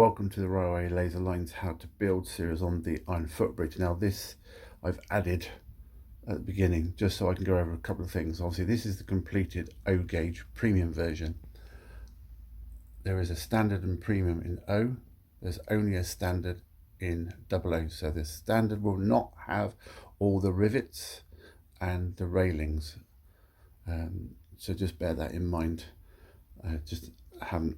welcome to the Railway Laser Lines How to Build series on the iron footbridge. Now this I've added at the beginning just so I can go over a couple of things. Obviously this is the completed O gauge premium version. There is a standard and premium in O. There's only a standard in O. So the standard will not have all the rivets and the railings. So just bear that in mind. Just haven't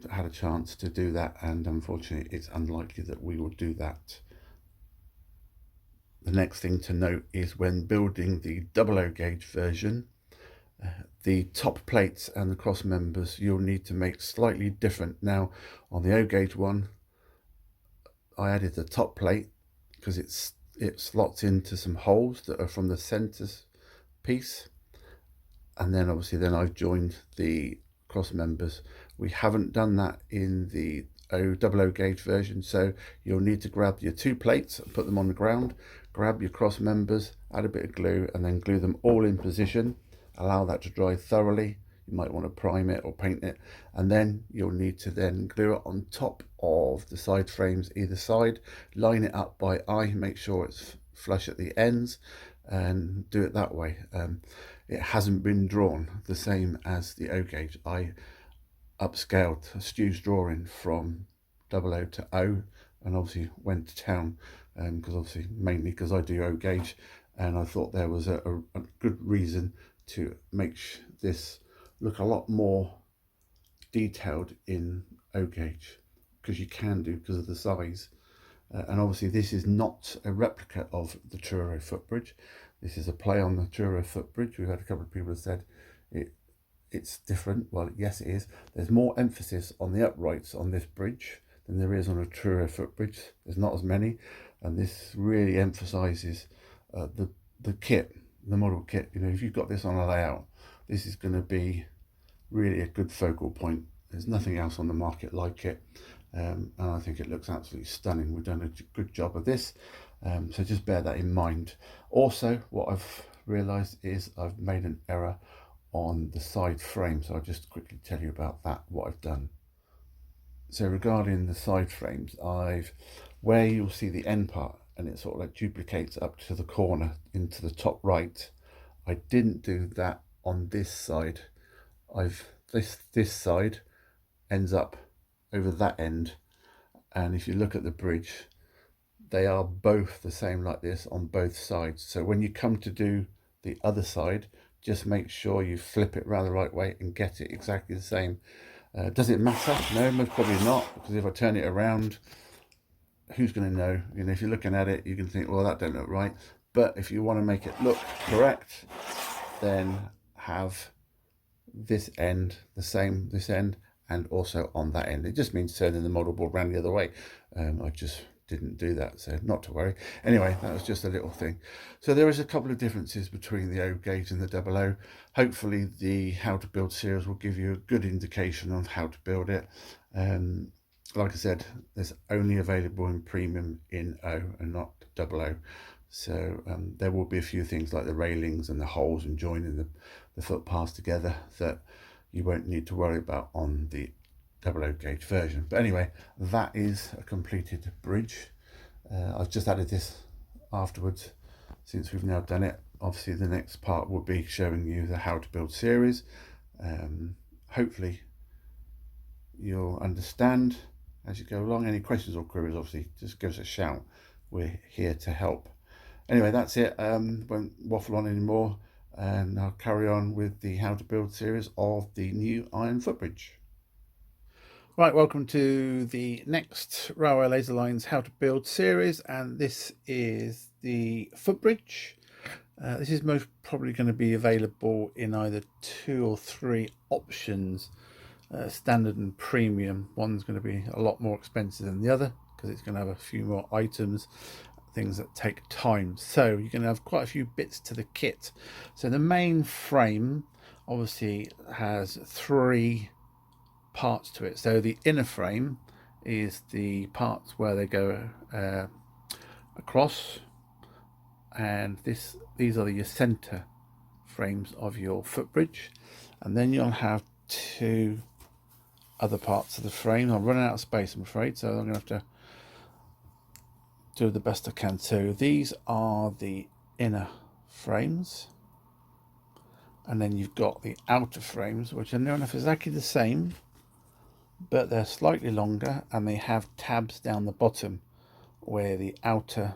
had a chance to do that, and unfortunately it's unlikely that we will do that. The next thing to note is when building the O gauge version, the top plates and the cross members you'll need to make slightly different. Now on the O gauge one I added the top plate because it slots into some holes that are from the center piece, and then obviously I've joined the cross members. We haven't done that in the O gauge version, so you'll need to grab your two plates and put them on the ground, grab your cross members, add a bit of glue, and then glue them all in position. Allow that to dry thoroughly. You might want to prime it or paint it, and then you'll need to then glue it on top of the side frames either side. Line it up by eye, make sure it's flush at the ends, and do it that way. It hasn't been drawn the same as the O gauge. I upscaled Stu's drawing from O to O, and obviously went to town because mainly because I do O gauge, and I thought there was a good reason to make this look a lot more detailed in O gauge, because you can do because of the size. And obviously this is not a replica of the Truro footbridge. This is a play on the Truro footbridge. We've had a couple of people have said it's different. Well, yes it is. There's more emphasis on the uprights on this bridge than there is on a Truro footbridge. There's not as many, and this really emphasises the kit, the model kit. You know, if you've got this on a layout, this is going to be really a good focal point. There's nothing else on the market like it, and I think it looks absolutely stunning. We've done a good job of this, so just bear that in mind. Also, what I've realised is I've made an error on the side frame, so I'll just quickly tell you about that, what I've done. So regarding the side frames, where you'll see the end part and it sort of like duplicates up to the corner into the top right, I didn't do that on this side. This side ends up over that end, and if you look at the bridge, they are both the same like this on both sides. So when you come to do the other side, just make sure you flip it around the right way and get it exactly the same. Does it matter? No, most probably not, because if I turn it around, who's going to know? You know, if you're looking at it, you can think, well, that don't look right. But if you want to make it look correct, then have this end the same, this end, and also on that end. It just means turning the model board around the other way. I just didn't do that, so not to worry. Anyway, that was just a little thing. So there is a couple of differences between the O gauge and the O. Hopefully the How to Build series will give you a good indication of how to build it. Like I said, there's only available in premium in O and not O. So there will be a few things like the railings and the holes and joining the footpaths together that you won't need to worry about on the O gauge version. But anyway, that is a completed bridge. I've just added this afterwards since we've now done it. Obviously the next part will be showing you the How to Build series. Hopefully you'll understand as you go along. Any questions or queries, obviously just give us a shout. We're here to help. Anyway, that's it. Won't waffle on anymore, and I'll carry on with the How to Build series of the new iron footbridge. Right, welcome to the next Railway Laser Lines How to Build series, and this is the footbridge. This is most probably going to be available in either 2 or 3 options, standard and premium. One's going to be a lot more expensive than the other because it's going to have a few more items, things that take time. So you're going to have quite a few bits to the kit. So the main frame obviously has 3 parts to it. So the inner frame is the parts where they go across, and these are your center frames of your footbridge, and then you'll have 2 other parts of the frame. I'm running out of space, I'm afraid, so I'm going to have to do the best I can. So these are the inner frames, and then you've got the outer frames, which are near enough exactly the same, but they're slightly longer, and they have tabs down the bottom where the outer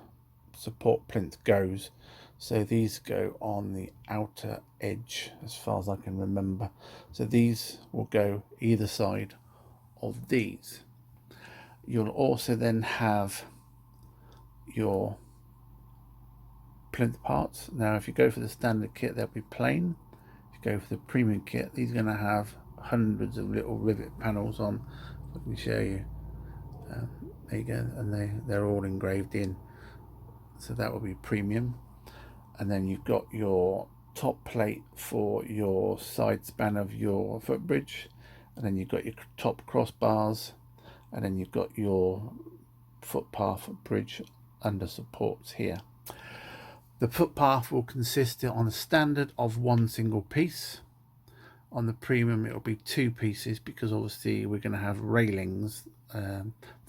support plinth goes. So these go on the outer edge as far as I can remember. So these will go either side of these. You'll also then have your plinth parts. Now if you go for the standard kit, they'll be plain. If you go for the premium kit, these are going to have hundreds of little rivet panels on. Let me show you. There you go, and they're all engraved in, so that will be premium. And then you've got your top plate for your side span of your footbridge, and then you've got your top crossbars, and then you've got your footpath bridge under supports here. The footpath will consist on a standard of one single piece. On the premium it will be two pieces, because obviously we're going to have railings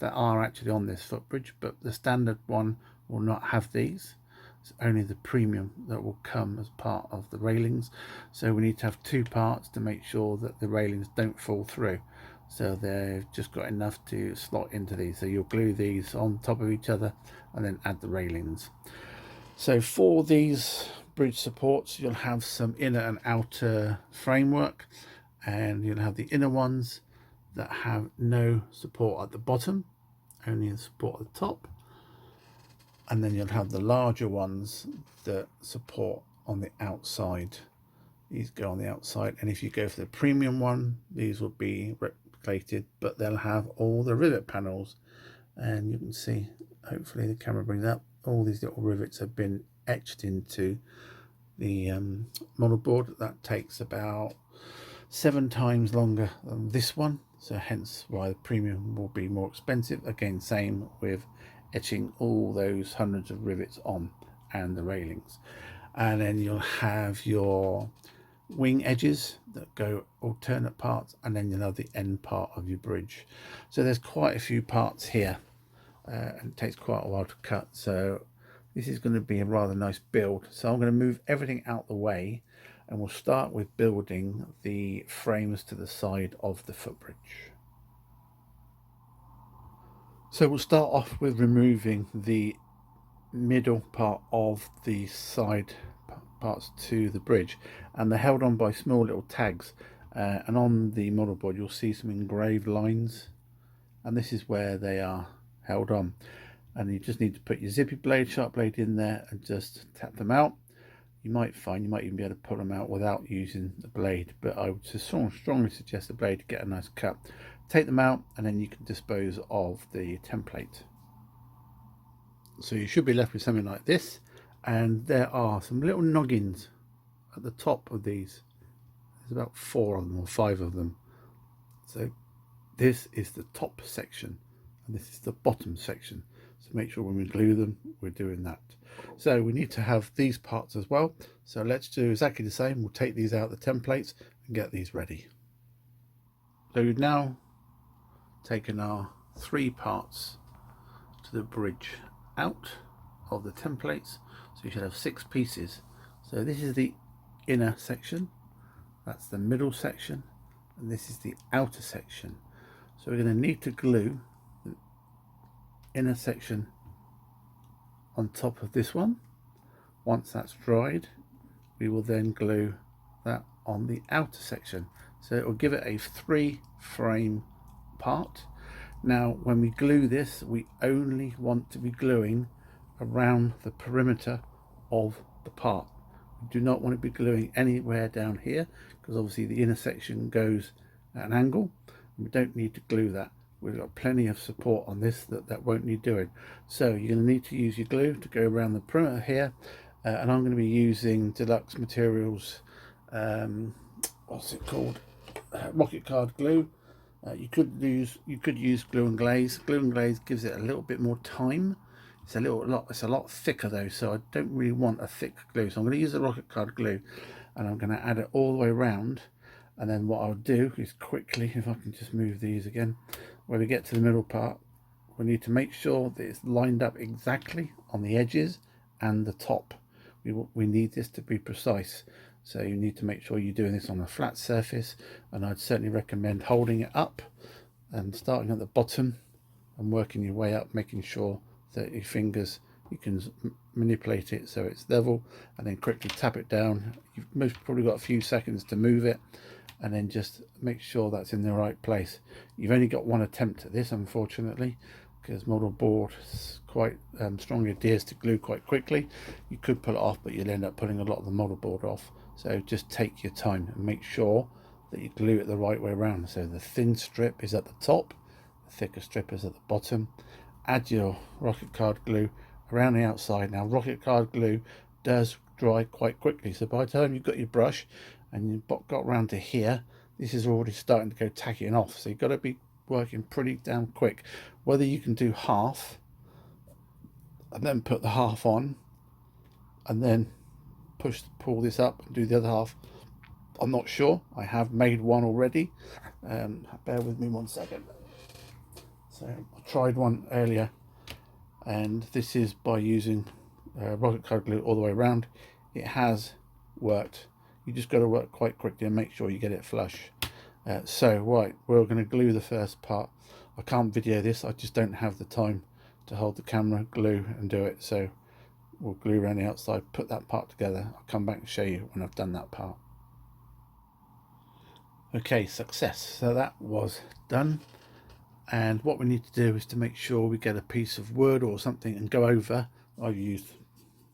that are actually on this footbridge, but the standard one will not have these. It's only the premium that will come as part of the railings. So we need to have two parts to make sure that the railings don't fall through. So they've just got enough to slot into these. So you'll glue these on top of each other and then add the railings. So for these bridge supports, you'll have some inner and outer framework, and you'll have the inner ones that have no support at the bottom, only the support at the top, and then you'll have the larger ones that support on the outside. These go on the outside, and if you go for the premium one, these will be replicated, but they'll have all the rivet panels, and you can see, hopefully the camera brings up, all these little rivets have been etched into the model board. That takes about 7 times longer than this one, so hence why the premium will be more expensive. Again, same with etching all those hundreds of rivets on, and the railings. And then you'll have your wing edges that go alternate parts, and then you'll have the end part of your bridge. So there's quite a few parts here, and it takes quite a while to cut. So this is going to be a rather nice build. So I'm going to move everything out the way, and we'll start with building the frames to the side of the footbridge. So we'll start off with removing the middle part of the side parts to the bridge, and they're held on by small little tags, and on the model board you'll see some engraved lines, and this is where they are held on. And you just need to put your zippy blade, sharp blade in there, and just tap them out. You might find you might even be able to pull them out without using the blade, but I would strongly suggest the blade to get a nice cut. Take them out, and then you can dispose of the template. So you should be left with something like this, and there are some little noggins at the top of these. There's about 4 of them or 5 of them. So this is the top section, and this is the bottom section. So make sure when we glue them, we're doing that. So we need to have these parts as well. So let's do exactly the same. We'll take these out of the templates and get these ready. So we've now taken our 3 parts to the bridge out of the templates. So you should have 6 pieces. So this is the inner section, that's the middle section, and this is the outer section. So we're going to need to glue the inner section on top of this one. Once that's dried, we will then glue that on the outer section. So it will give it a 3 frame part. Now when we glue this, we only want to be gluing around the perimeter of the part. We do not want to be gluing anywhere down here, because obviously the inner section goes at an angle. We don't need to glue that. We've got plenty of support on this that won't need doing. So you're going to need to use your glue to go around the perimeter here, and I'm going to be using Deluxe Materials, what's it called, Rocket Card glue. You could use Glue and Glaze. Glue and Glaze gives it a little bit more time. It's a lot thicker though, so I don't really want a thick glue. So I'm going to use the Rocket Card glue, and I'm going to add it all the way around. And then what I'll do is quickly, if I can just move these again, when we get to the middle part, we need to make sure that it's lined up exactly on the edges and the top. We need this to be precise. So you need to make sure you're doing this on a flat surface, and I'd certainly recommend holding it up and starting at the bottom and working your way up, making sure that your fingers, you can manipulate it so it's level, and then quickly tap it down. You've most probably got a few seconds to move it, and then just make sure that's in the right place. You've only got one attempt at this, unfortunately, because model board is quite strongly adheres to glue quite quickly. You could pull it off, but you'll end up pulling a lot of the model board off. So just take your time and make sure that you glue it the right way around. So the thin strip is at the top, the thicker strip is at the bottom. Add your rocket card glue around the outside. Now rocket card glue does dry quite quickly, so by the time you've got your brush and you've got around to here, this is already starting to go tacking off. So you've got to be working pretty damn quick. Whether you can do half and then put the half on and then pull this up and do the other half, I'm not sure. I have made one already. Bear with me 1 second. So I tried one earlier, and this is by using rocket card glue all the way around. It has worked. You just got to work quite quickly and make sure you get it flush. So right, we're going to glue the first part. I can't video this, I just don't have the time to hold the camera, glue and do it. So we'll glue around the outside, put that part together. I'll come back and show you when I've done that part. Okay, success. So that was done. And what we need to do is to make sure we get a piece of wood or something and go over. I've used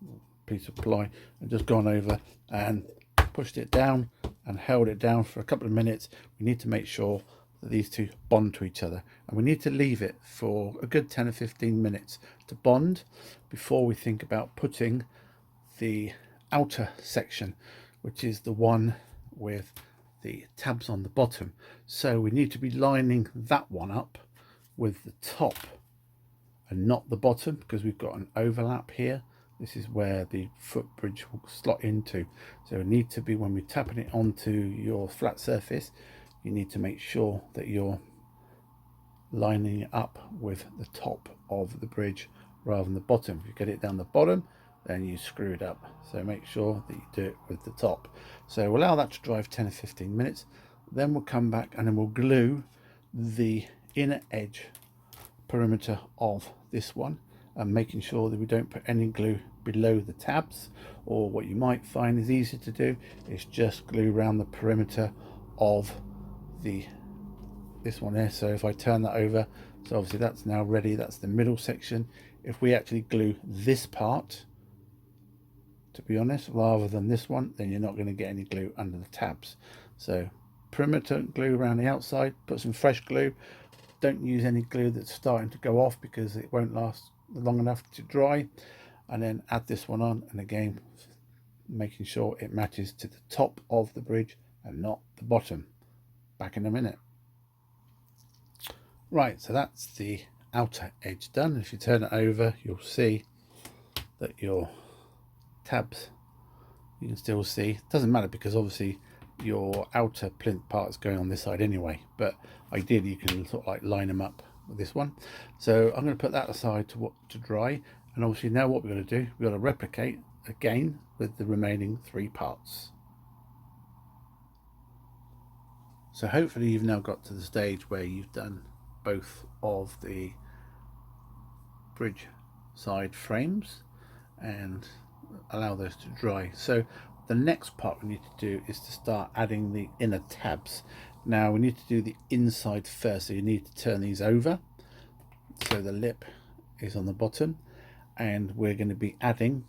a piece of ply and just gone over and pushed it down and held it down for a couple of minutes. We need to make sure that these two bond to each other, and we need to leave it for a good 10 or 15 minutes to bond before we think about putting the outer section, which is the one with the tabs on the bottom. So we need to be lining that one up with the top and not the bottom, because we've got an overlap here. This is where the footbridge will slot into. So we need to be, when we're tapping it onto your flat surface, you need to make sure that you're lining it up with the top of the bridge rather than the bottom. If you get it down the bottom, then you screw it up. So make sure that you do it with the top. So we'll allow that to dry for 10 or 15 minutes. Then we'll come back and then we'll glue the inner edge perimeter of this one, and making sure that we don't put any glue below the tabs. Or what you might find is easier to do is just glue around the perimeter of this one there. So if I turn that over, so obviously that's now ready, that's the middle section. If we actually glue this part, to be honest, rather than this one, then you're not going to get any glue under the tabs. So perimeter glue around the outside, put some fresh glue. Don't use any glue that's starting to go off because it won't last long enough to dry. And then add this one on, and again making sure it matches to the top of the bridge and not the bottom. Back in a minute. Right, so that's the outer edge done. If you turn it over, you'll see that your tabs, you can still see, it doesn't matter because obviously your outer plinth part is going on this side anyway, but ideally you can sort of like line them up with this one. So I'm going to put that aside to dry, and obviously now what we're going to do, we've got to replicate again with the remaining 3 parts. So hopefully you've now got to the stage where you've done both of the bridge side frames and allow those to dry. So the next part we need to do is to start adding the inner tabs. Now we need to do the inside first, so you need to turn these over so the lip is on the bottom, and we're going to be adding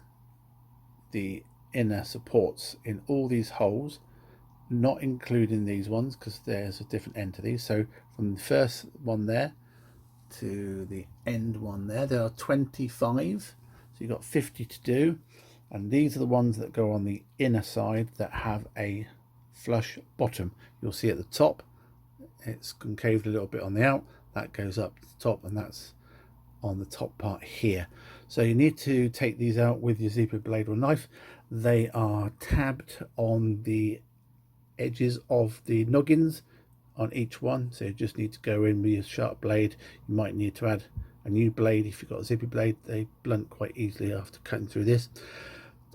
the inner supports in all these holes, not including these ones because there's a different end to these. So from the first one there to the end one there are 25, so you've got 50 to do, and these are the ones that go on the inner side that have a flush bottom. You'll see at the top it's concaved a little bit on the out, that goes up to the top, and that's on the top part here. So you need to take these out with your zebra blade or knife. They are tabbed on the edges of the noggins on each one. So you just need to go in with your sharp blade. You might need to add a new blade if you've got a zippy blade. They blunt quite easily after cutting through this.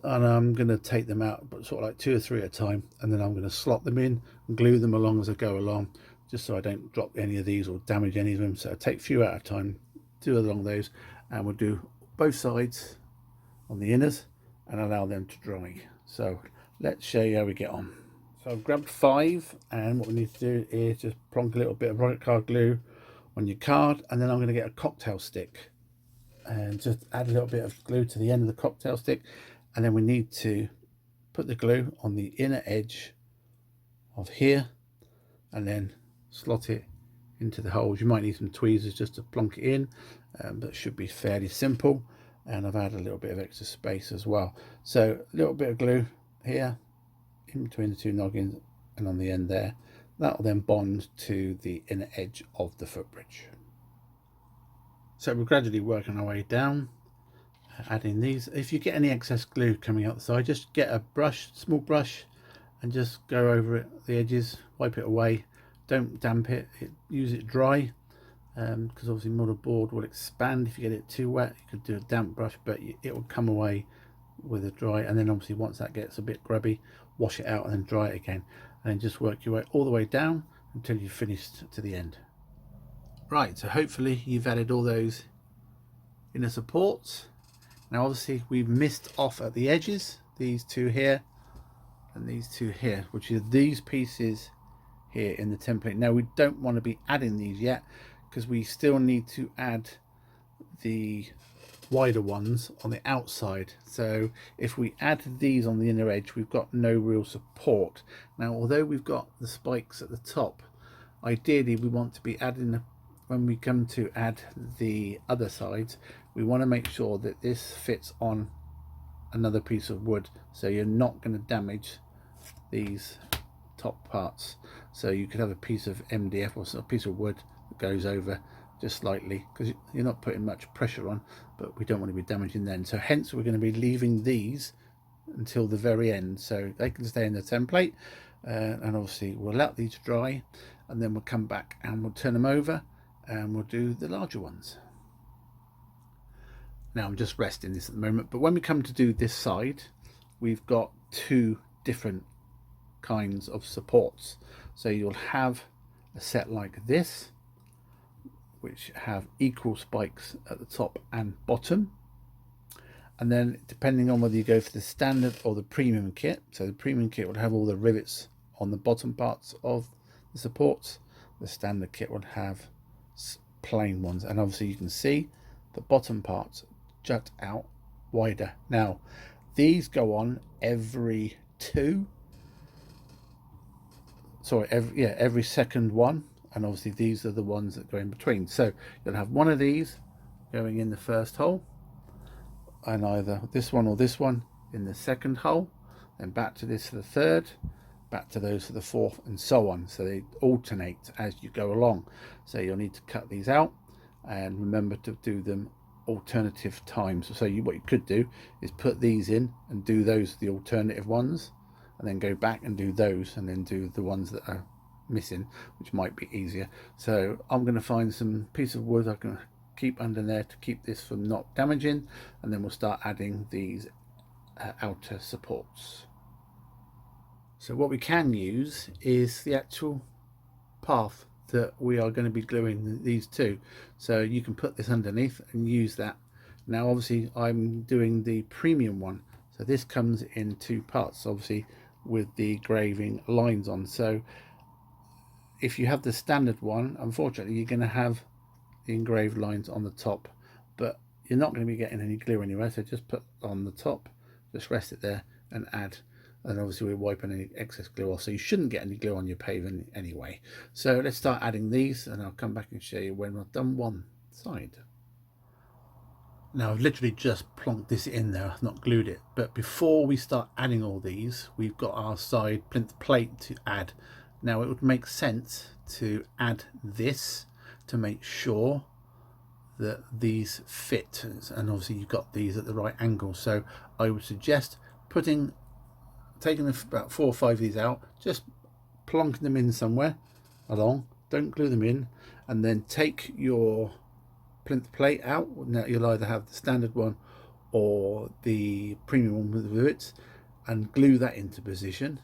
And I'm going to take them out, but sort of like 2 or 3 at a time, and then I'm going to slot them in and glue them along as I go along, just so I don't drop any of these or damage any of them. So I take a few at a time, do along those, and we'll do both sides on the inners and allow them to dry. So let's show you how we get on. So I've grabbed 5, and what we need to do is just plonk a little bit of product card glue on your card, and then I'm going to get a cocktail stick and just add a little bit of glue to the end of the cocktail stick, and then we need to put the glue on the inner edge of here and then slot it into the holes. You might need some tweezers just to plonk it in, but it should be fairly simple. And I've added a little bit of extra space as well. So a little bit of glue here in between the 2 noggins and on the end there. That will then bond to the inner edge of the footbridge. So we're gradually working our way down, adding these. If you get any excess glue coming out the side, just get a brush, small brush, and just go over it, the edges, wipe it away. Don't damp it, use it dry, because obviously motherboard will expand if you get it too wet. You could do a damp brush, but it will come away with a dry. And then obviously once that gets a bit grubby, wash it out and then dry it again, and then just work your way all the way down until you've finished to the end. Right, so hopefully you've added all those inner supports. Now obviously we've missed off at the edges, these 2 here and these 2 here, which are these pieces here in the template. Now we don't want to be adding these yet, because we still need to add the wider ones on the outside. So if we add these on the inner edge, we've got no real support. Now although we've got the spikes at the top, ideally we want to be adding, when we come to add the other sides, we want to make sure that this fits on another piece of wood, so you're not going to damage these top parts. So you could have a piece of MDF or a piece of wood that goes over just slightly, because you're not putting much pressure on, but we don't want to be damaging them. So hence we're going to be leaving these until the very end, so they can stay in the template, and obviously we'll let these dry, and then we'll come back and we'll turn them over and we'll do the larger ones. Now I'm just resting this at the moment, but when we come to do this side, we've got 2 different kinds of supports. So you'll have a set like this, which have equal spikes at the top and bottom, and then depending on whether you go for the standard or the premium kit, so the premium kit would have all the rivets on the bottom parts of the supports, the standard kit would have plain ones, and obviously you can see the bottom parts jut out wider. Now these go on every every second one, and obviously these are the ones that go in between. So you'll have one of these going in the first hole, and either this one or this one in the second hole, then back to this for the third, back to those for the fourth, and so on. So they alternate as you go along. So you'll need to cut these out, and remember to do them alternative times. So what you could do is put these in and do those, the alternative ones, and then go back and do those, and then do the ones that are missing, which might be easier. So I'm going to find some piece of wood I can keep under there to keep this from not damaging, and then we'll start adding these outer supports. So what we can use is the actual path that we are going to be gluing these to, so you can put this underneath and use that. Now obviously I'm doing the premium one, so this comes in 2 parts, obviously with the engraving lines on. So if you have the standard one, unfortunately you're going to have the engraved lines on the top, but you're not going to be getting any glue anywhere, so just put on the top, just rest it there and add. And obviously we're wiping any excess glue off, so you shouldn't get any glue on your paving anyway. So let's start adding these, and I'll come back and show you when I've done one side. Now I've literally just plonked this in there, I've not glued it, but before we start adding all these, we've got our side plinth plate to add. Now it would make sense to add this to make sure that these fit, and obviously you've got these at the right angle. So I would suggest taking about 4 or 5 of these out, just plonking them in somewhere along, don't glue them in, and then take your plinth plate out. Now you'll either have the standard one or the premium one with the rivets, and glue that into position,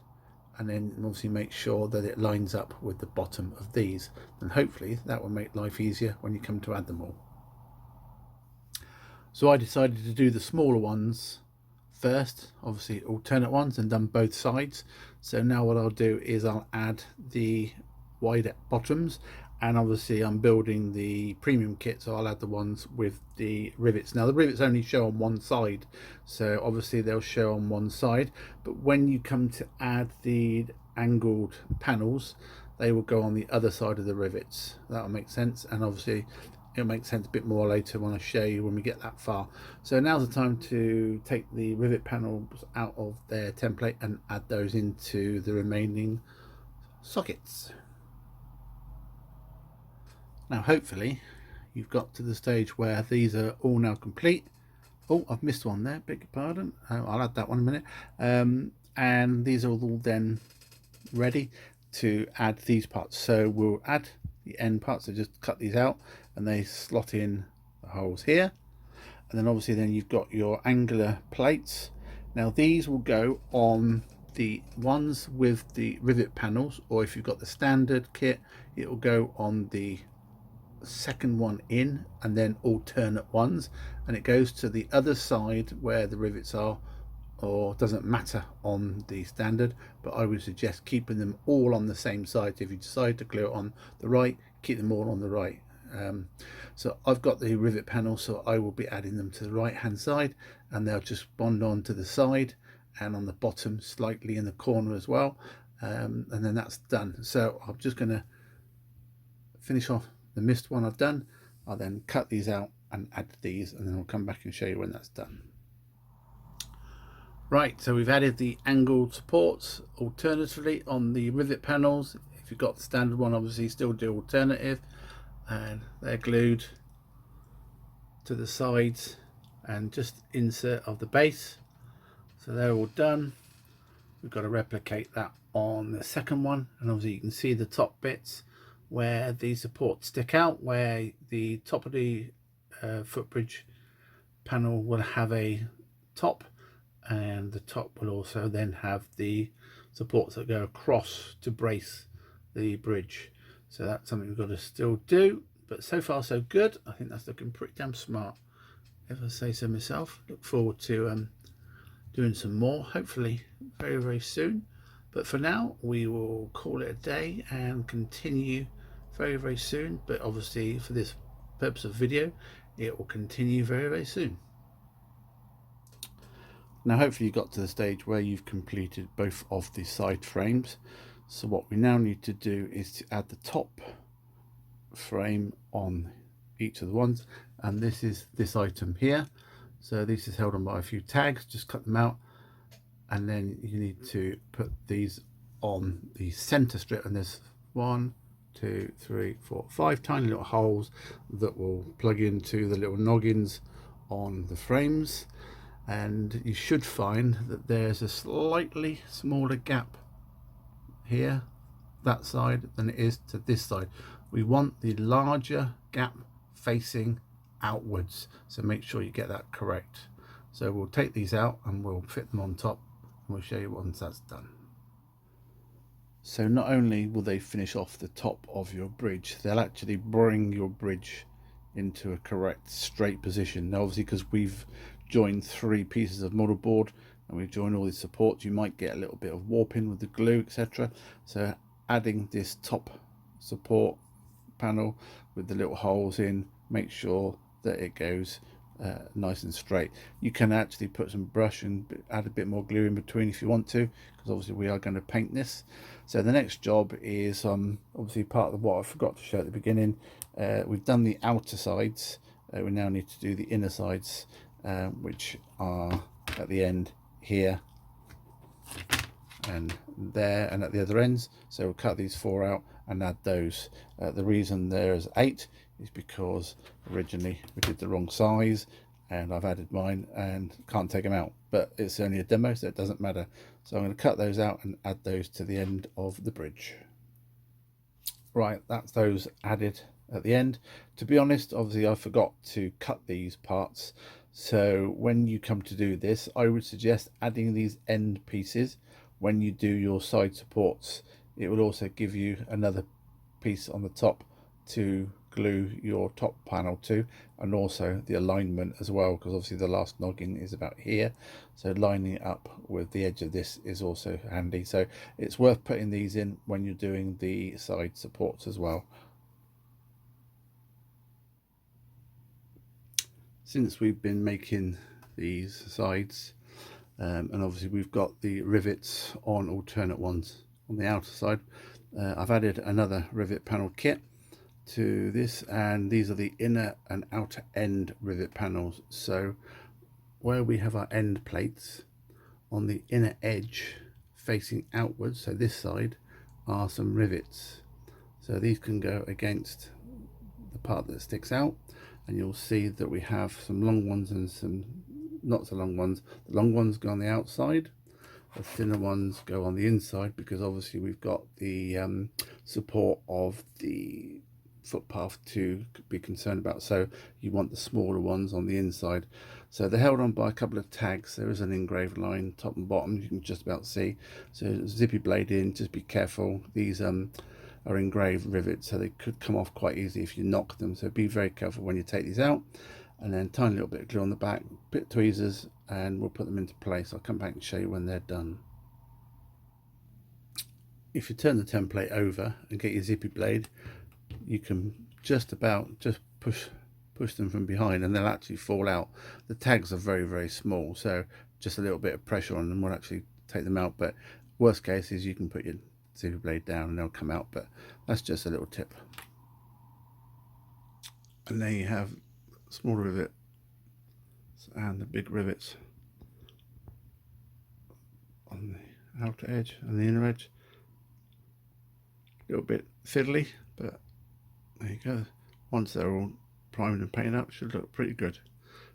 and then obviously make sure that it lines up with the bottom of these, and hopefully that will make life easier when you come to add them all. So I decided to do the smaller ones first, obviously alternate ones, and done both sides. So now what I'll do is I'll add the wider bottoms, and obviously I'm building the premium kit, so I'll add the ones with the rivets. Now the rivets only show on one side, so obviously they'll show on one side, but when you come to add the angled panels, they will go on the other side of the rivets. That'll make sense, and obviously it'll make sense a bit more later when I show you when we get that far. So now's the time to take the rivet panels out of their template and add those into the remaining sockets. Now hopefully you've got to the stage where these are all now complete. Oh, I've missed one there, beg your pardon. I'll add that one in a minute. And these are all then ready to add these parts. So we'll add the end parts, so just cut these out and they slot in the holes here. And then obviously then you've got your angular plates. Now these will go on the ones with the rivet panels, or if you've got the standard kit, it will go on the second one in, and then alternate ones, and it goes to the other side where the rivets are, or doesn't matter on the standard, but I would suggest keeping them all on the same side. If you decide to glue it on the right, keep them all on the right. So I've got the rivet panel, so I will be adding them to the right hand side, and they'll just bond on to the side and on the bottom slightly in the corner as well, and then that's done. So I'm just going to finish off the mist one I've done. I'll then cut these out and add these, and then I'll come back and show you when that's done. Right, so we've added the angled supports alternatively on the rivet panels. If you've got the standard one, obviously still do alternative, and they're glued to the sides and just insert of the base. So they're all done. We've got to replicate that on the second one, and obviously you can see the top bits where the supports stick out, where the top of the footbridge panel will have a top, and the top will also then have the supports that go across to brace the bridge. So that's something we've got to still do, but so far so good. I think that's looking pretty damn smart, if I say so myself. Look forward to doing some more, hopefully very, very soon. But for now, we will call it a day and continue very, very soon. But obviously for this purpose of video, it will continue very, very soon. Now hopefully you got to the stage where you've completed both of the side frames. So what we now need to do is to add the top frame on each of the ones, and this is this item here. So this is held on by a few tags, just cut them out, and then you need to put these on the center strip, and there's 1, 2, 3, 4, 5 tiny little holes that will plug into the little noggins on the frames, and you should find that there's a slightly smaller gap here, that side, than it is to this side. We want the larger gap facing outwards, so make sure you get that correct. So we'll take these out and we'll fit them on top, and we'll show you once that's done. So not only will they finish off the top of your bridge, they'll actually bring your bridge into a correct straight position. Now obviously, because we've joined 3 pieces of model board and we've joined all these supports, you might get a little bit of warping with the glue, etc. So adding this top support panel with the little holes in, make sure that it goes nice and straight. You can actually put some brush and add a bit more glue in between if you want to, because obviously we are going to paint this. So the next job is obviously part of what I forgot to show at the beginning. We've done the outer sides, we now need to do the inner sides, which are at the end here and there and at the other ends. So we'll cut these 4 out and add those. The reason there's 8 is because originally we did the wrong size, and I've added mine and can't take them out, but it's only a demo, so it doesn't matter. So I'm going to cut those out and add those to the end of the bridge. Right, that's those added at the end. To be honest, obviously I forgot to cut these parts, so when you come to do this, I would suggest adding these end pieces when you do your side supports. It will also give you another piece on the top to glue your top panel to, and also the alignment as well, because obviously the last noggin is about here, so lining it up with the edge of this is also handy. So it's worth putting these in when you're doing the side supports as well. Since we've been making these sides, and obviously we've got the rivets on alternate ones on the outer side, I've added another rivet panel kit to this, and these are the inner and outer end rivet panels. So where we have our end plates on the inner edge facing outwards, so this side, are some rivets. So these can go against the part that sticks out, and you'll see that we have some long ones and some not so long ones. The long ones go on the outside, the thinner ones go on the inside, because obviously we've got the support of the footpath to be concerned about, so you want the smaller ones on the inside. So they're held on by a couple of tags. There is an engraved line top and bottom, you can just about see. So zippy blade in, just be careful. These are engraved rivets, so they could come off quite easily if you knock them, so be very careful when you take these out. And then tiny little bit of glue on the back, bit of tweezers, and we'll put them into place. I'll come back and show you when they're done. If you turn the template over and get your zippy blade, you can just push them from behind, and they'll actually fall out. The tags are very, very small, so just a little bit of pressure on them will actually take them out. But worst case is you can put your zippy blade down and they'll come out, but that's just a little tip. And there you have small rivet and the big rivets on the outer edge and the inner edge. A little bit fiddly, but there you go. Once they're all primed and painted up, should look pretty good.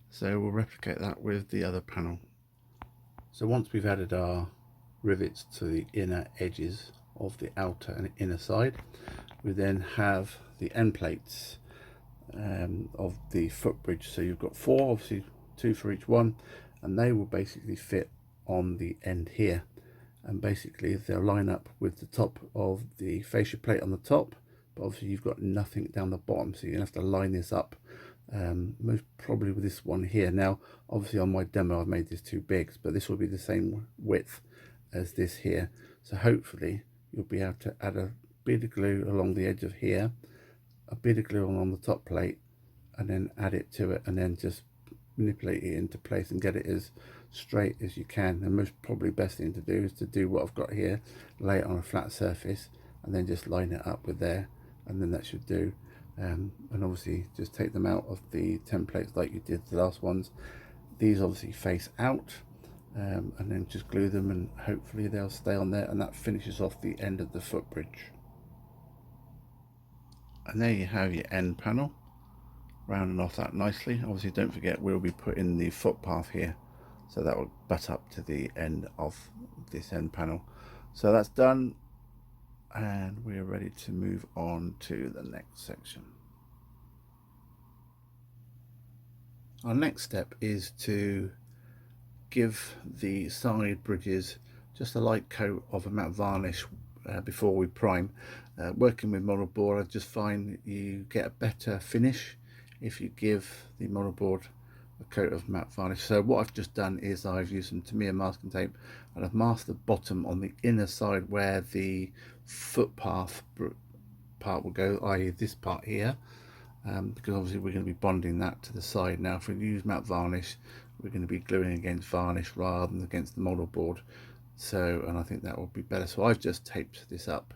So we'll replicate that with the other panel. So once we've added our rivets to the inner edges of the outer and inner side, we then have the end plates of the footbridge. So you've got 4, obviously 2 for each one, and they will basically fit on the end here, and basically they'll line up with the top of the fascia plate on the top, but obviously you've got nothing down the bottom, so you're gonna have to line this up, most probably with this one here. Now obviously on my demo I've made this too big, but this will be the same width as this here, so hopefully you'll be able to add a bit of glue along the edge of here, a bit of glue on the top plate, and then add it to it, and then just manipulate it into place and get it as straight as you can. And most probably best thing to do is to do what I've got here, lay it on a flat surface and then just line it up with there, and then that should do. And obviously just take them out of the templates like you did the last ones. These obviously face out, and then just glue them, and hopefully they'll stay on there, and that finishes off the end of the footbridge. And there you have your end panel, rounding off that nicely. Obviously don't forget we'll be putting the footpath here, so that will butt up to the end of this end panel. So that's done, and we're ready to move on to the next section. Our next step is to give the side bridges just a light coat of a matte varnish before we prime. Working with model board, I just find you get a better finish if you give the model board a coat of matte varnish. So what I've just done is I've used some Tamiya masking tape, and I've masked the bottom on the inner side where the footpath part will go, i.e. this part here, because obviously we're going to be bonding that to the side. Now if we use matte varnish, we're going to be gluing against varnish rather than against the model board, so, and I think that will be better. So I've just taped this up.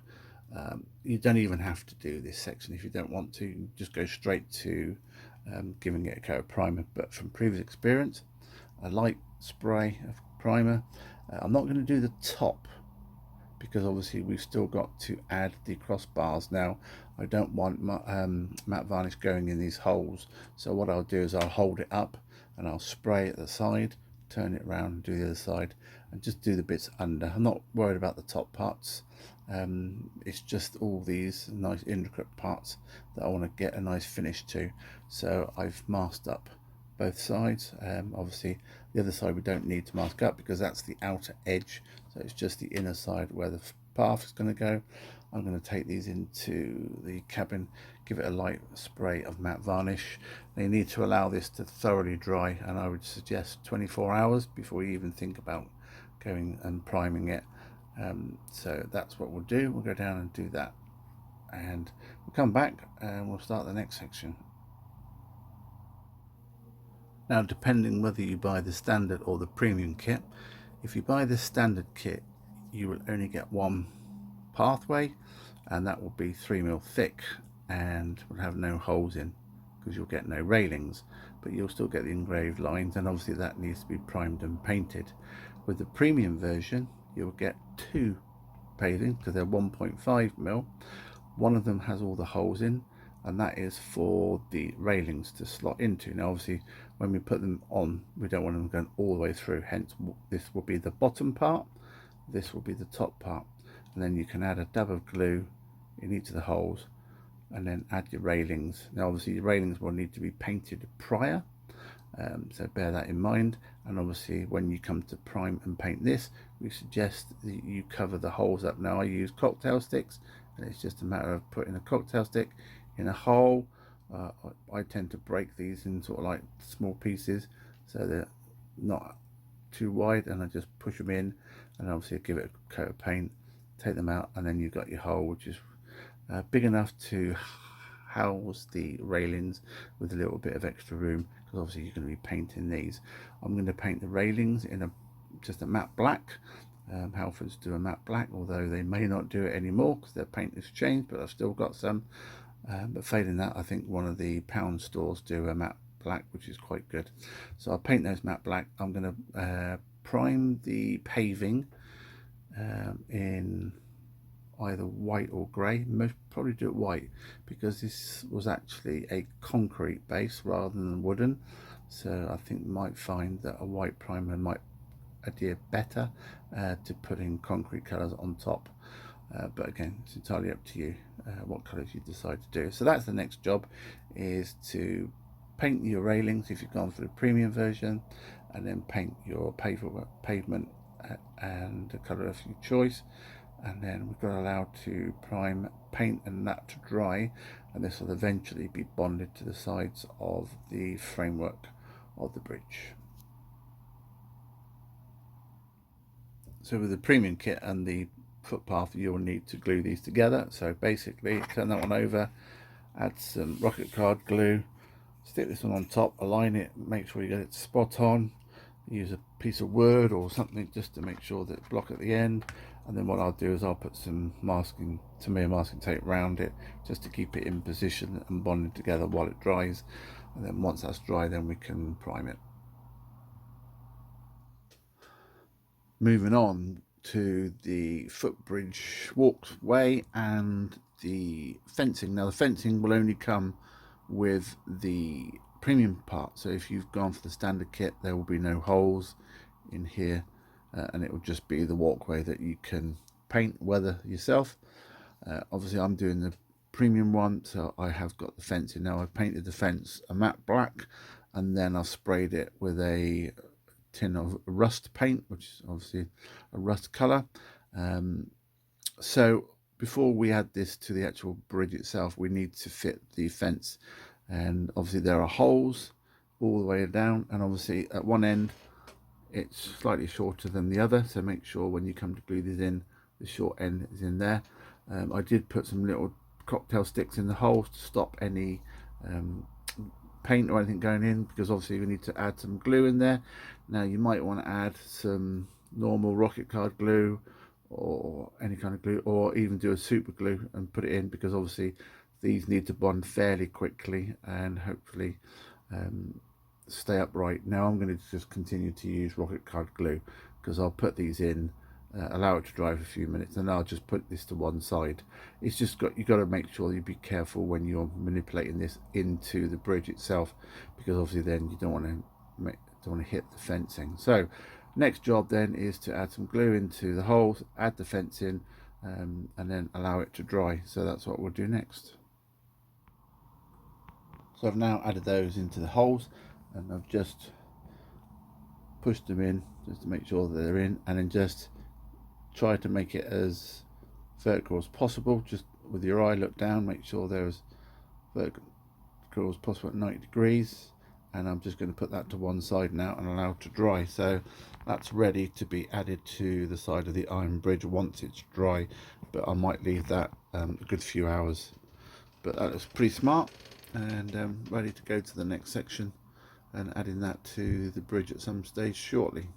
You don't even have to do this section if you don't want to. You can just go straight to giving it a coat of primer, but from previous experience, a light spray of primer. I'm not going to do the top because obviously we've still got to add the crossbars. Now I don't want matte varnish going in these holes, so what I'll do is I'll hold it up and I'll spray at the side, turn it around and do the other side and just do the bits under. I'm not worried about the top parts. It's just all these nice intricate parts that I want to get a nice finish to. So I've masked up both sides. Obviously the other side we don't need to mask up because that's the outer edge, so it's just the inner side where the path is going to go. I'm going to take these into the cabin, give it a light spray of matte varnish. They need to allow this to thoroughly dry, and I would suggest 24 hours before you even think about going and priming it. So that's what we'll do. We'll go down and do that, and we'll come back and we'll start the next section. Now, depending whether you buy the standard or the premium kit, if you buy the standard kit, you will only get one pathway, and that will be 3mm thick and will have no holes in, because you'll get no railings, but you'll still get the engraved lines, and obviously that needs to be primed and painted. With the premium version, you'll get two pavings because they're 1.5mm. One of them has all the holes in, and that is for the railings to slot into. Now obviously when we put them on, we don't want them going all the way through, hence this will be the bottom part, this will be the top part, and then you can add a dab of glue in each of the holes and then add your railings. Now obviously your railings will need to be painted prior, so bear that in mind. And obviously when you come to prime and paint this, we suggest that you cover the holes up. Now I use cocktail sticks, and it's just a matter of putting a cocktail stick in a hole. I tend to break these in sort of like small pieces so they're not too wide, and I just push them in, and obviously give it a coat of paint, take them out, and then you've got your hole, which is big enough to house the railings with a little bit of extra room, because obviously you're going to be painting these. I'm going to paint the railings in just a matte black. Halfords do a matte black, although they may not do it anymore because their paint has changed, but I've still got some. But failing that, I think one of the pound stores do a matte black, which is quite good. So I'll paint those matte black. I'm going to prime the paving in either white or grey. Most probably do it white, because this was actually a concrete base rather than wooden, so I think you might find that a white primer might adhere better to putting concrete colours on top. But again, it's entirely up to you what colours you decide to do. So that's the next job, is to paint your railings if you've gone for the premium version, and then paint your pavement and the colour of your choice. And then we've got to allow to prime, paint and that to dry, and this will eventually be bonded to the sides of the framework of the bridge. So with the premium kit and the footpath, you'll need to glue these together. So basically turn that one over, add some rocket card glue, stick this one on top, align it, make sure you get it spot on, use a piece of wood or something just to make sure that it's block at the end. And then what I'll do is I'll put some Tamiya masking tape around it just to keep it in position and bonded together while it dries. And then once that's dry, then we can prime it. Moving on to the footbridge walkway and the fencing. Now the fencing will only come with the premium part, so if you've gone for the standard kit, there will be no holes in here, and it will just be the walkway that you can paint, weather yourself. Obviously I'm doing the premium one, so I have got the fencing. Now I've painted the fence a matte black, and then I've sprayed it with a tin of rust paint, which is obviously a rust color. So before we add this to the actual bridge itself, we need to fit the fence, and obviously there are holes all the way down, and obviously at one end it's slightly shorter than the other, so make sure when you come to glue these in, the short end is in there. I did put some little cocktail sticks in the holes to stop any paint or anything going in, because obviously we need to add some glue in there. Now you might want to add some normal rocket card glue or any kind of glue, or even do a super glue and put it in, because obviously these need to bond fairly quickly and hopefully stay upright. Now I'm going to just continue to use rocket card glue, because I'll put these in, allow it to dry for a few minutes, and I'll just put this to one side. It's just you've got to make sure you be careful when you're manipulating this into the bridge itself, because obviously then you don't want to don't want to hit the fencing. So next job then is to add some glue into the holes, add the fencing, and then allow it to dry. So that's what we'll do next. So I've now added those into the holes, and I've just pushed them in just to make sure that they're in, and then just try to make it as vertical as possible. Just with your eye, look down, make sure they're as vertical as possible at 90 degrees. And I'm just going to put that to one side now and allow it to dry. So that's ready to be added to the side of the iron bridge once it's dry, but I might leave that a good few hours. But that looks pretty smart, and ready to go to the next section and adding that to the bridge at some stage shortly.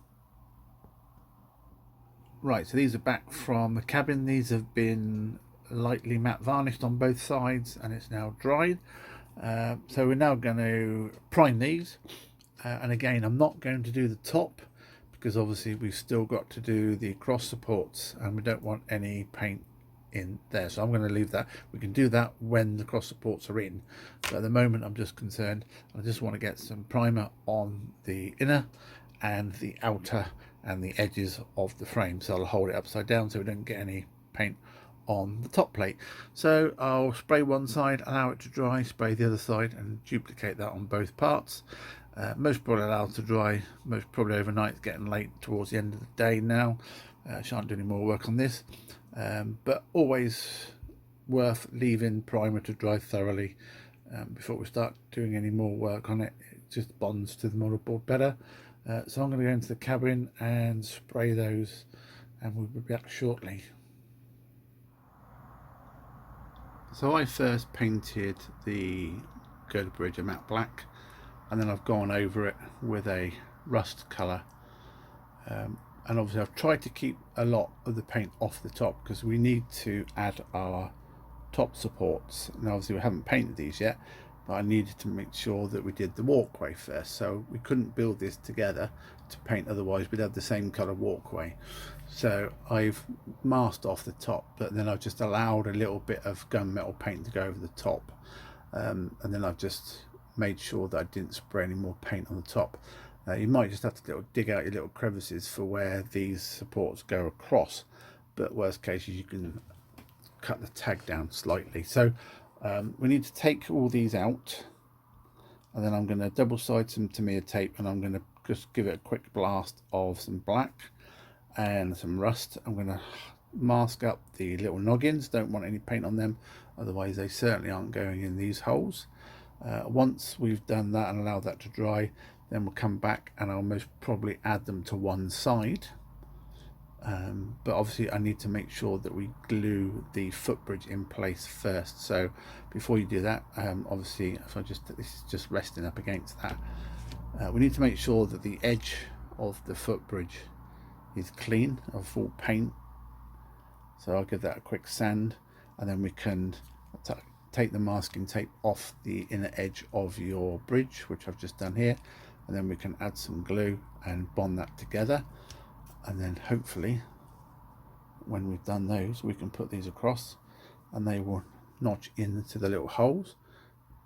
Right, so these are back from the cabin. These have been lightly matte varnished on both sides, and it's now dried. So we're now going to prime these, and again, I'm not going to do the top because obviously we've still got to do the cross supports and we don't want any paint in there, so I'm going to leave that. We can do that when the cross supports are in, but at the moment I'm just concerned, I just want to get some primer on the inner and the outer and the edges of the frame, so I'll hold it upside down so we don't get any paint on the top plate. So I'll spray one side, allow it to dry, spray the other side, and duplicate that on both parts. Most probably allow it to dry, most probably overnight. It's getting late towards the end of the day now. Shan't do any more work on this, but always worth leaving primer to dry thoroughly before we start doing any more work on it. It just bonds to the motherboard better. So I'm going to go into the cabin and spray those, and we'll be back shortly. So I first painted the girder bridge a matte black, and then I've gone over it with a rust colour, and obviously I've tried to keep a lot of the paint off the top because we need to add our top supports. Now obviously we haven't painted these yet, but I needed to make sure that we did the walkway first, so we couldn't build this together to paint, otherwise we'd have the same colour walkway. So I've masked off the top, but then I've just allowed a little bit of gunmetal paint to go over the top, and then I've just made sure that I didn't spray any more paint on the top. You might just have to dig out your little crevices for where these supports go across, but worst case you can cut the tag down slightly. So we need to take all these out, and then I'm going to double side some Tamiya tape, and I'm going to just give it a quick blast of some black and some rust. I'm going to mask up the little noggins, don't want any paint on them, otherwise they certainly aren't going in these holes. Once we've done that and allowed that to dry, then we'll come back and I'll most probably add them to one side, but obviously I need to make sure that we glue the footbridge in place first. So before you do that, obviously if this is just resting up against that, we need to make sure that the edge of the footbridge is clean of full paint. So I'll give that a quick sand, and then we can take the masking tape off the inner edge of your bridge, which I've just done here, and then we can add some glue and bond that together, and then hopefully when we've done those we can put these across and they will notch into the little holes,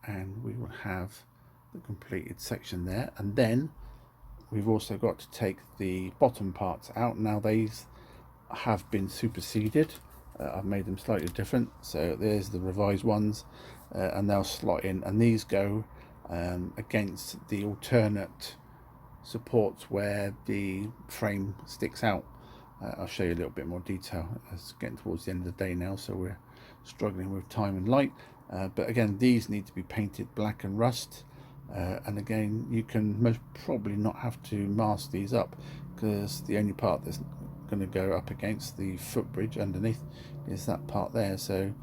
and we will have the completed section there. And then we've also got to take the bottom parts out. Now these have been superseded, I've made them slightly different, so there's the revised ones, and they'll slot in, and these go against the alternate supports where the frame sticks out. I'll show you a little bit more detail. It's getting towards the end of the day now, so we're struggling with time and light, but again these need to be painted black and rust. And again, you can most probably not have to mask these up, because the only part that's going to go up against the footbridge underneath is that part there. So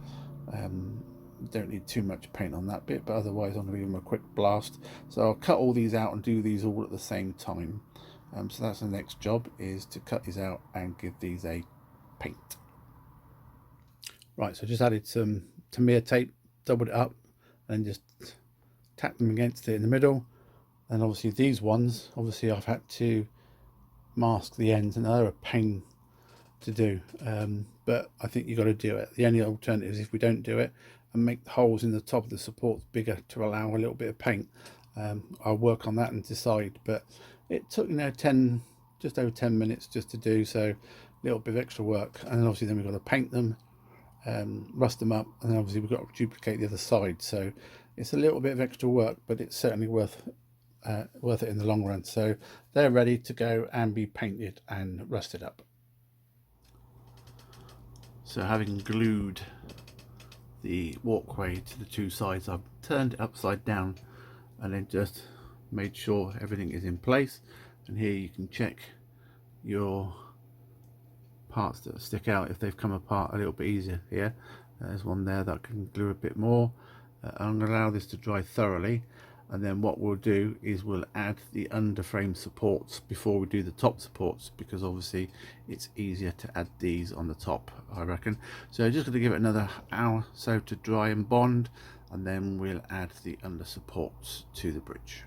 don't need too much paint on that bit, but otherwise I'm going to give them a quick blast. So I'll cut all these out and do these all at the same time. So that's the next job, is to cut these out and give these a paint. Right, so just added some Tamiya tape, doubled it up, and just tap them against it in the middle. And obviously these ones, obviously I've had to mask the ends, and they're a pain to do, but I think you've got to do it. The only alternative is if we don't do it and make the holes in the top of the supports bigger to allow a little bit of paint. I'll work on that and decide, but It took, you know, just over 10 minutes just to do, so a little bit of extra work. And then obviously then we've got to paint them, rust them up, and then obviously we've got to duplicate the other side. So it's a little bit of extra work, but it's certainly worth it in the long run. So they're ready to go and be painted and rusted up. So having glued the walkway to the two sides, I've turned it upside down and then just made sure everything is in place. And here you can check your parts that stick out if they've come apart a little bit easier. Here, there's one there that I can glue a bit more. I'm going to allow this to dry thoroughly, and then what we'll do is we'll add the underframe supports before we do the top supports, because obviously it's easier to add these on the top, I reckon. So just going to give it another hour so to dry and bond, and then we'll add the under supports to the bridge.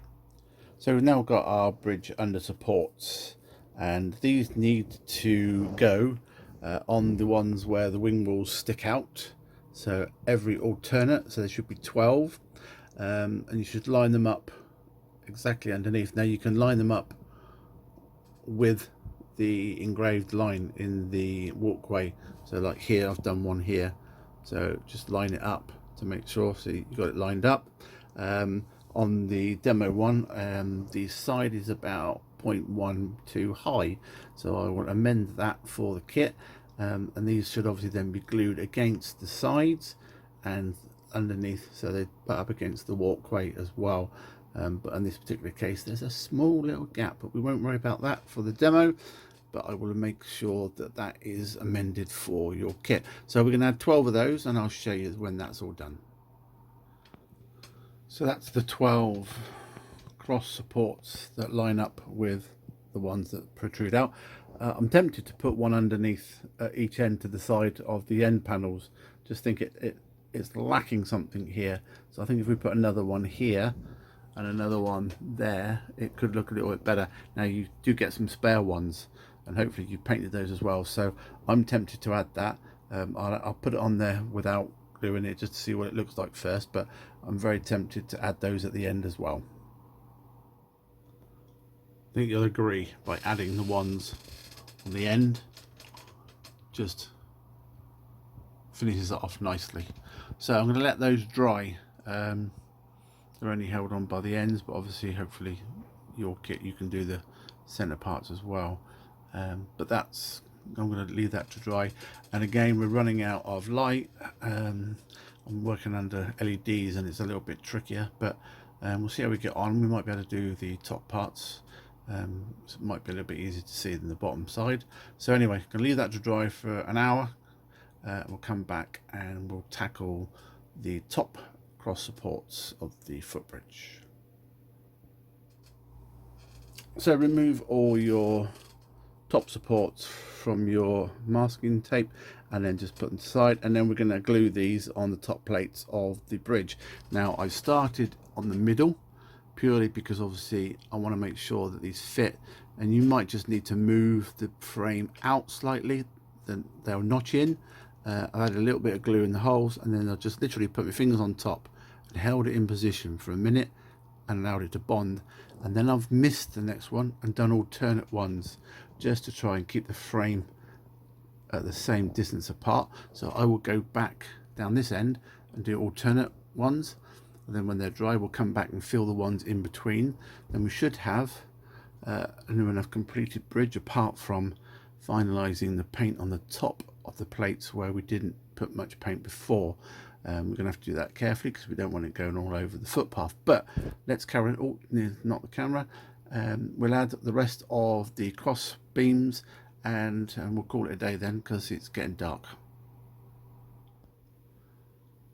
So we've now got our bridge under supports, and these need to go on the ones where the wing walls stick out. So every alternate, so there should be 12, and you should line them up exactly underneath. Now you can line them up with the engraved line in the walkway. So like here, I've done one here. So just line it up to make sure, so you got it lined up. On the demo one, the side is about 0.12 high, so I will amend that for the kit. And these should obviously then be glued against the sides and underneath, so they butt up against the walkway as well. But in this particular case, there's a small little gap, but we won't worry about that for the demo. But I will make sure that that is amended for your kit. So we're going to add 12 of those, and I'll show you when that's all done. So that's the 12 cross supports that line up with the ones that protrude out. I'm tempted to put one underneath each end to the side of the end panels. Just think it's lacking something here. So I think if we put another one here and another one there, it could look a little bit better. Now you do get some spare ones, and hopefully you painted those as well. So I'm tempted to add that. I'll put it on there without gluing it just to see what it looks like first, but I'm very tempted to add those at the end as well. I think you'll agree, by adding the ones on the end just finishes it off nicely. So I'm going to let those dry. They're only held on by the ends, but obviously hopefully your kit you can do the center parts as well. But that's, I'm going to leave that to dry. And again, we're running out of light. I'm working under LEDs and it's a little bit trickier, but we'll see how we get on. We might be able to do the top parts. So it might be a little bit easier to see than the bottom side. So anyway, I'm going to leave that to dry for an hour. We'll come back and we'll tackle the top cross supports of the footbridge. So remove all your top supports from your masking tape and then just put them aside, and then we're going to glue these on the top plates of the bridge. Now I started on the middle purely because obviously I want to make sure that these fit, and you might just need to move the frame out slightly, then they'll notch in. I've added a little bit of glue in the holes, and then I'll just literally put my fingers on top and held it in position for a minute and allowed it to bond, and then I've missed the next one and done alternate ones just to try and keep the frame at the same distance apart. So I will go back down this end and do alternate ones, and then when they're dry we'll come back and fill the ones in between. Then we should have a new enough completed bridge, apart from finalizing the paint on the top of the plates where we didn't put much paint before. We're going to have to do that carefully because we don't want it going all over the footpath. But let's carry it. Oh, not the camera. We'll add the rest of the cross beams, and we'll call it a day then, because it's getting dark.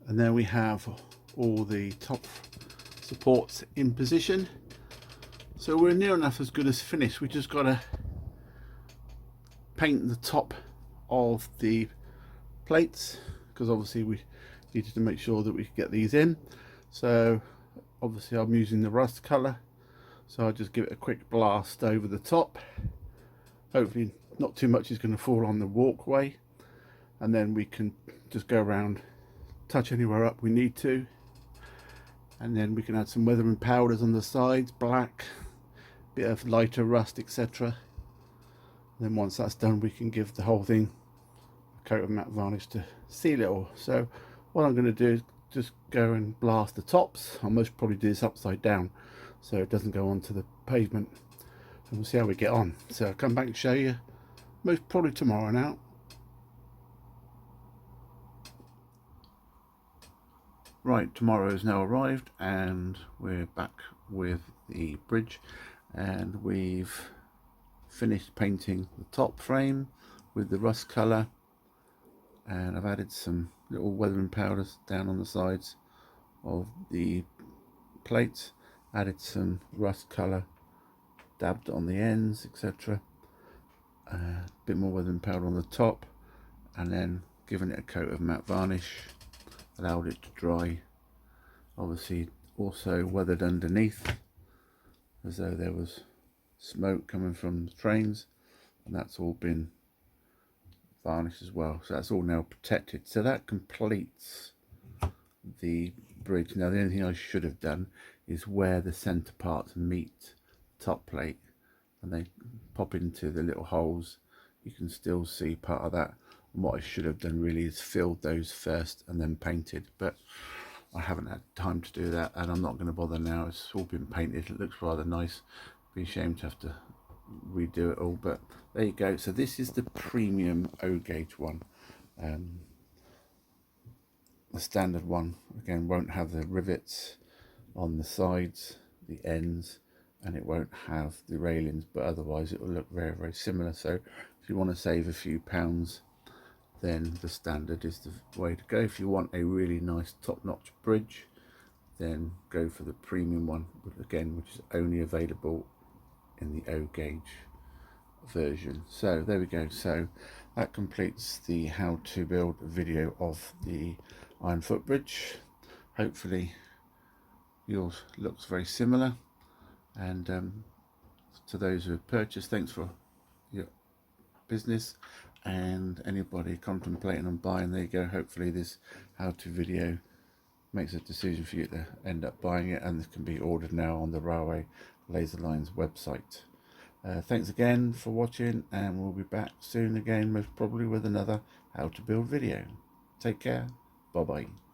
And then we have all the top supports in position. So we're near enough as good as finished. We just got to paint the top of the plates, because obviously we needed to make sure that we could get these in. So obviously I'm using the rust color, so I'll just give it a quick blast over the top. Hopefully not too much is going to fall on the walkway, and then we can just go around, touch anywhere up we need to, and then we can add some weathering powders on the sides, black, bit of lighter rust, etc. Then once that's done, we can give the whole thing a coat of matte varnish to seal it all. So what I'm going to do is just go and blast the tops. I'll most probably do this upside down so it doesn't go onto the pavement, and we'll see how we get on. So I'll come back and show you most probably tomorrow now. Right, tomorrow has now arrived and we're back with the bridge, and we've finished painting the top frame with the rust colour, and I've added some little weathering powders down on the sides of the plates, added some rust colour, dabbed on the ends, etc. A bit more weathering powder on the top, and then given it a coat of matte varnish, allowed it to dry. Obviously also weathered underneath as though there was smoke coming from the trains, and that's all been varnished as well, so that's all now protected. So that completes the bridge. Now the only thing I should have done is where the center parts meet the top plate and they pop into the little holes, you can still see part of that. And what I should have done really is filled those first and then painted, but I haven't had time to do that, and I'm not going to bother now. It's all been painted, it looks rather nice. Be ashamed to have to redo it all, but there you go. So this is the premium O gauge one. The standard one again won't have the rivets on the sides, the ends, and it won't have the railings, but otherwise it will look very, very similar. So if you want to save a few pounds, then the standard is the way to go. If you want a really nice top-notch bridge, then go for the premium one, again, which is only available in the O gauge version. So there we go. So that completes the how to build video of the iron footbridge. Hopefully yours looks very similar, and to those who have purchased, thanks for your business, and anybody contemplating on buying, there you go. Hopefully this how to video makes a decision for you to end up buying it, and this can be ordered now on the Railway Laser Lines website. Thanks again for watching, and we'll be back soon again, most probably with another how to build video. Take care. Bye bye.